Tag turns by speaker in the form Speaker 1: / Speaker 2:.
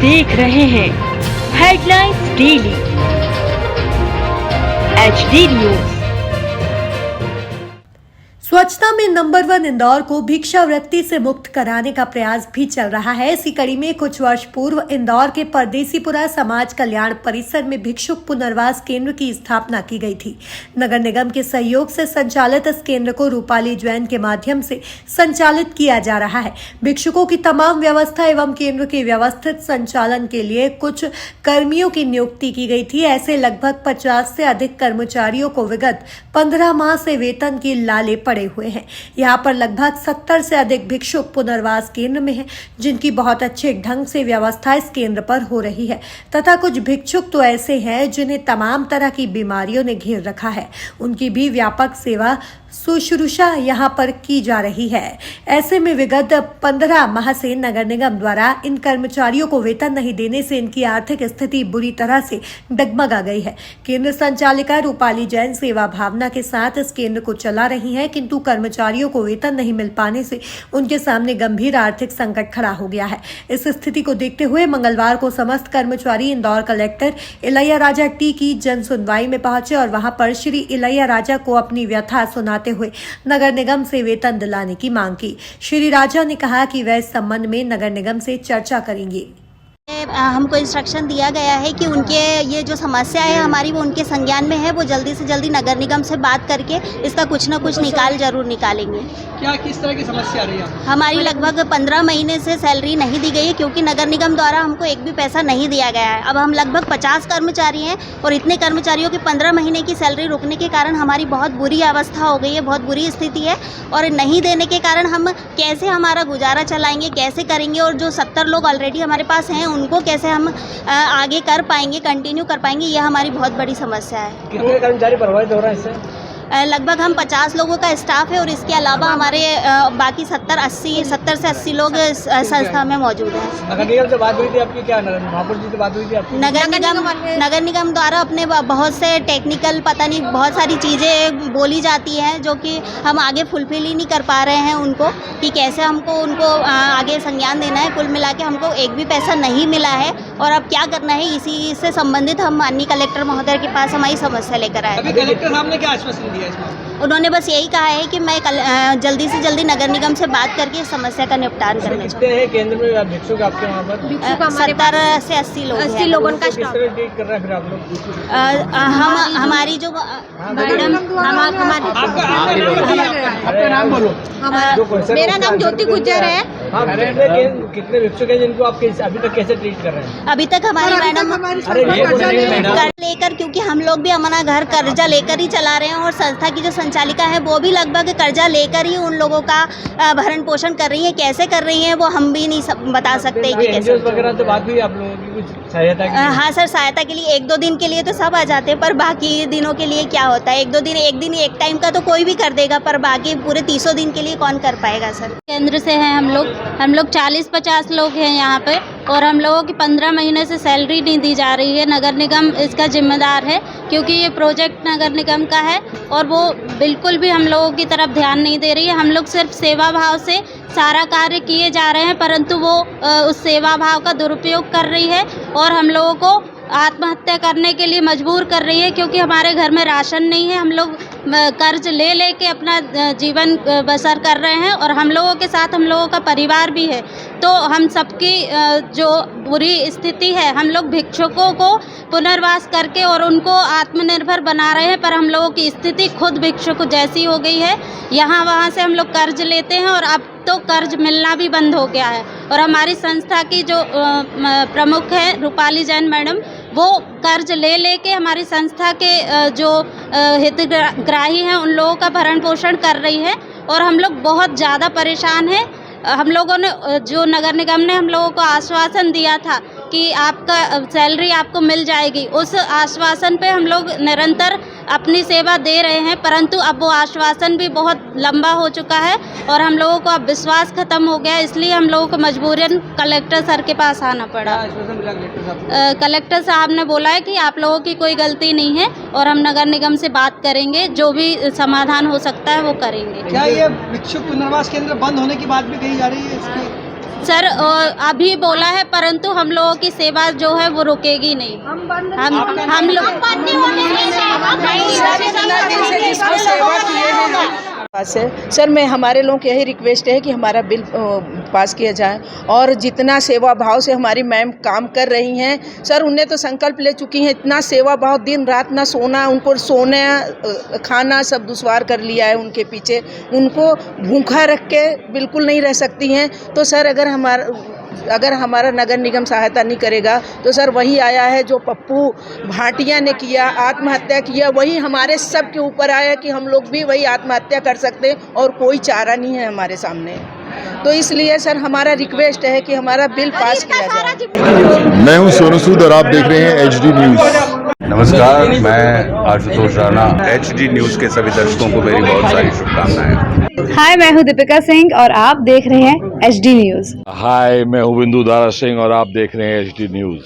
Speaker 1: देख रहे हैं हेडलाइंस डेली HD न्यूज।
Speaker 2: स्वच्छता में नंबर 1 इंदौर को भिक्षावृत्ति से मुक्त कराने का प्रयास भी चल रहा है। इसी कड़ी में कुछ वर्ष पूर्व इंदौर के परदेसीपुरा समाज कल्याण परिसर में भिक्षुक पुनर्वास केंद्र की स्थापना की गई थी। नगर निगम के सहयोग से संचालित इस केंद्र को रूपाली जैन के माध्यम से संचालित किया जा रहा है। भिक्षुकों की तमाम व्यवस्था एवं केंद्र के व्यवस्थित संचालन के लिए कुछ कर्मियों की नियुक्ति की गई थी। ऐसे लगभग 50 से अधिक कर्मचारियों को विगत 15 माह से वेतन की लाले पड़े हुए हैं। यहाँ पर लगभग 70 से अधिक भिक्षुक पुनर्वास केंद्र में हैं, जिनकी बहुत अच्छे ढंग से व्यवस्था इस केंद्र पर हो रही है तथा कुछ भिक्षुक तो ऐसे हैं जिन्हें तमाम तरह की बीमारियों ने घेर रखा है। उनकी भी व्यापक सेवा शुश्रूषा यहाँ पर की जा रही है। ऐसे में विगत 15 माह से नगर निगम द्वारा इन कर्मचारियों को वेतन नहीं देने से इनकी आर्थिक स्थिति बुरी तरह से डगमगा गई है। केंद्र संचालिका रूपाली जैन सेवा भावना के साथ इस केंद्र को चला रही हैं, किंतु कर्मचारियों को वेतन नहीं मिल पाने से उनके सामने गंभीर आर्थिक संकट खड़ा हो गया है। इस स्थिति को देखते हुए मंगलवार को समस्त कर्मचारी इंदौर कलेक्टर इलैयाराजा टी की जन सुनवाई में पहुंचे और वहां पर श्री इलैयाराजा को अपनी व्यथा सुनाते हुए नगर निगम से वेतन दिलाने की मांग की। श्री राजा ने कहा कि वह इस संबंध में नगर निगम से चर्चा करेंगे।
Speaker 3: हमको इंस्ट्रक्शन दिया गया है कि उनके ये जो समस्या है हमारी वो उनके संज्ञान में है, वो जल्दी से जल्दी नगर निगम से बात करके इसका कुछ ना कुछ निकाल जरूर निकालेंगे।
Speaker 4: क्या किस तरह की समस्या आ रही है?
Speaker 3: हमारी लगभग 15 महीने से सैलरी नहीं दी गई है, क्योंकि नगर निगम द्वारा हमको एक भी पैसा नहीं दिया गया है। अब हम लगभग 50 कर्मचारी हैं और इतने कर्मचारियों की 15 महीने की सैलरी रुकने के कारण हमारी बहुत बुरी अवस्था हो गई है, बहुत बुरी स्थिति है। और नहीं देने के कारण हम कैसे हमारा गुजारा चलाएंगे, कैसे करेंगे, और जो 70 लोग ऑलरेडी हमारे पास हैं उनको कैसे हम आगे कर पाएंगे, कंटिन्यू कर पाएंगे, यह हमारी बहुत बड़ी समस्या है।
Speaker 4: कितने कर्मचारी प्रभावित हो रहे हैं इससे?
Speaker 3: लगभग हम 50 लोगों का स्टाफ है और इसके अलावा हमारे बाकी 70 से 80 लोग संस्था में मौजूद हैं।
Speaker 4: नगर निगम से बात हुई थी आपकी? क्या महापौर जी से बात हुई थी आपकी?
Speaker 3: नगर निगम द्वारा अपने बहुत से टेक्निकल पता नहीं बहुत सारी चीज़ें बोली जाती हैं जो कि हम आगे फुलफिल ही नहीं कर पा रहे हैं उनको, कि कैसे हमको उनको आगे संज्ञान देना है। कुल मिला के हमको एक भी पैसा नहीं मिला है और अब क्या करना है, इसी से संबंधित हम माननीय कलेक्टर महोदय के पास हमाई समस्या लेकर आए।
Speaker 4: कलेक्टर साहब ने क्या आश्वासन दिया?
Speaker 3: उन्होंने बस यही कहा है कि मैं जल्दी से जल्दी नगर निगम से बात करके इस समस्या का निपटान करना चाहूँगा।
Speaker 4: कितने हैं केंद्र में भिक्षुक आपके वहाँ पर?
Speaker 3: 70 से 80 लोग हैं।
Speaker 2: 80 लोगों का
Speaker 4: किस तरह ट्रीट कर रहे हैं फिर आप लोग?
Speaker 3: हम हमारी जो
Speaker 4: मैडम आपका नाम बोलो।
Speaker 3: मेरा नाम ज्योति गुज्जर है।
Speaker 4: कितने भिक्षुक हैं जिनको आप अभी तक कैसे ट्रीट कर रहे हैं?
Speaker 3: अभी तक हमारी मैडम कर्ज लेकर, क्योंकि हम लोग भी अपना घर कर्जा लेकर ही चला रहे हैं और संस्था की जो संचालिका है वो भी लगभग कर्जा लेकर ही उन लोगों का भरण पोषण कर रही है। कैसे कर रही है वो हम भी नहीं बता सकते कि कैसे।
Speaker 4: वगैरह तो बात हुई आप लोगों की कुछ सहायता की?
Speaker 3: हाँ सर, सहायता के लिए 1-2 दिन के लिए तो सब आ जाते हैं, पर बाकी दिनों के लिए क्या होता है, एक दिन एक टाइम का तो कोई भी कर देगा, पर बाकी पूरे 300 दिन के लिए कौन कर पाएगा सर।
Speaker 5: केंद्र से हैं हम लोग 40-50 लोग हैं यहाँ पे और हम लोगों की 15 महीने से सैलरी नहीं दी जा रही है। नगर निगम इसका जिम्मेदार है, क्योंकि ये प्रोजेक्ट नगर निगम का है और वो बिल्कुल भी हम लोगों की तरफ ध्यान नहीं दे रही है। हम लोग सिर्फ सेवा भाव से सारा कार्य किए जा रहे हैं, परंतु वो उस सेवा भाव का दुरुपयोग कर रही है और हम लोगों को आत्महत्या करने के लिए मजबूर कर रही है, क्योंकि हमारे घर में राशन नहीं है। हम लोग कर्ज ले के अपना जीवन बसर कर रहे हैं और हम लोगों के साथ हम लोगों का परिवार भी है। तो हम सबकी जो बुरी स्थिति है, हम लोग भिक्षुकों को पुनर्वास करके और उनको आत्मनिर्भर बना रहे हैं, पर हम लोगों की स्थिति खुद भिक्षुक जैसी हो गई है। यहाँ वहाँ से हम लोग कर्ज लेते हैं और अब तो कर्ज मिलना भी बंद हो गया है। और हमारी संस्था की जो प्रमुख है रूपाली जैन मैडम, वो कर्ज ले के हमारी संस्था के जो हितग्राही हैं उन लोगों का भरण पोषण कर रही है और हम लोग बहुत ज़्यादा परेशान हैं। हम लोगों ने जो नगर निगम ने हम लोगों को आश्वासन दिया था कि आपका सैलरी आपको मिल जाएगी, उस आश्वासन पे हम लोग निरंतर अपनी सेवा दे रहे हैं, परंतु अब वो आश्वासन भी बहुत लंबा हो चुका है और हम लोगों को अब विश्वास खत्म हो गया। इसलिए हम लोगों को मजबूरन कलेक्टर सर के पास आना पड़ा। कलेक्टर साहब ने बोला है कि आप लोगों की कोई गलती नहीं है और हम नगर निगम से बात करेंगे, जो भी समाधान हो सकता है वो करेंगे।
Speaker 4: क्या ये भिक्षुक पुनर्वास केंद्र बंद होने की बात भी कही जा रही है? इसकी
Speaker 5: सर अभी बोला है, परंतु हम लोगों की सेवा जो है वो रुकेगी नहीं। हम लोग
Speaker 6: पास है सर, मैं हमारे लोगों की यही रिक्वेस्ट है कि हमारा बिल पास किया जाए और जितना सेवा भाव से हमारी मैम काम कर रही हैं सर, उन्हें तो संकल्प ले चुकी हैं, इतना सेवा भाव, दिन रात ना सोना, उनको सोना खाना सब दुश्वार कर लिया है उनके पीछे, उनको भूखा रख के बिल्कुल नहीं रह सकती हैं। तो सर अगर हमारा नगर निगम सहायता नहीं करेगा तो सर वही आया है जो पप्पू भाटिया ने किया, आत्महत्या किया, वही हमारे सब के ऊपर आया कि हम लोग भी वही आत्महत्या कर सकते हैं और कोई चारा नहीं है हमारे सामने। तो इसलिए सर हमारा रिक्वेस्ट है कि हमारा बिल पास किया जाए।
Speaker 7: मैं हूं सोनू सूद और आप देख रहे हैं HD न्यूज़।
Speaker 8: नमस्कार, मैं आशुतोष राणा। HD न्यूज़ के सभी दर्शकों को मेरी बहुत सारी शुभकामनाएं।
Speaker 9: हाय, मैं हूं दीपिका सिंह और आप देख रहे हैं HD न्यूज़।
Speaker 7: हाय, मैं हूं बिंदु दारा सिंह और आप देख रहे हैं HD न्यूज़।